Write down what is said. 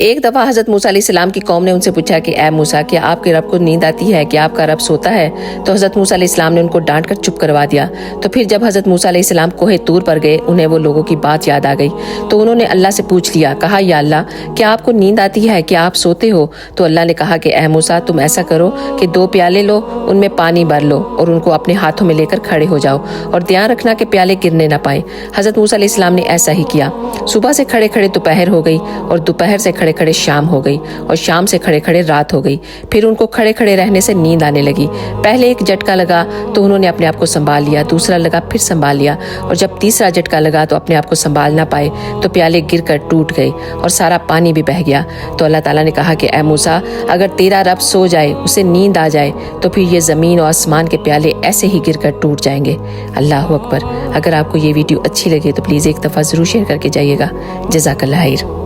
ایک دفعہ حضرت موسیٰ علیہ السلام کی قوم نے ان سے پوچھا کہ اے موسیٰ، کیا آپ کے رب کو نیند آتی ہے؟ کیا آپ کا رب سوتا ہے؟ تو حضرت موسیٰ علیہ السلام نے ان کو ڈانٹ کر چپ کروا دیا۔ تو پھر جب حضرت موسیٰ علیہ السلام کوہ طور پر گئے، انہیں وہ لوگوں کی بات یاد آ گئی، تو انہوں نے اللہ سے پوچھ لیا، کہا یا اللہ، کیا آپ کو نیند آتی ہے؟ کیا آپ سوتے ہو؟ تو اللہ نے کہا کہ اے موسیٰ، تم ایسا کرو کہ 2 پیالے لو، ان میں پانی بھر لو اور ان کو اپنے ہاتھوں میں لے کر کھڑے ہو جاؤ، اور دھیان رکھنا کہ پیالے گرنے نہ پائیں۔ حضرت موسیٰ علیہ السلام نے ایسا ہی کیا۔ صبح سے کھڑے کھڑے دوپہر ہو گئی، اور دوپہر سے کھڑے کھڑے شام ہو گئی، اور شام سے کھڑے کھڑے رات ہو گئی۔ پھر ان کو کھڑے کھڑے رہنے سے نیند آنے لگی۔ پہلے ایک جھٹکا لگا تو انہوں نے اپنے آپ کو سنبھال لیا، دوسرا لگا پھر سنبھال لیا، اور جب تیسرا جھٹکا لگا تو اپنے آپ کو سنبھال نہ پائے تو پیالے گر کر ٹوٹ گئے اور سارا پانی بھی بہہ گیا۔ تو اللہ تعالیٰ نے کہا کہ اے موسیٰ، اگر تیرا رب سو جائے، اسے نیند آ جائے، تو پھر یہ زمین اور آسمان کے پیالے ایسے ہی گر کر ٹوٹ جائیں گے۔ اللہ اکبر۔ اگر آپ کو یہ ویڈیو اچھی لگے تو پلیز ایک دفعہ ضرور شیئر کر کے جائیے گا۔ جزاک اللہ خیر۔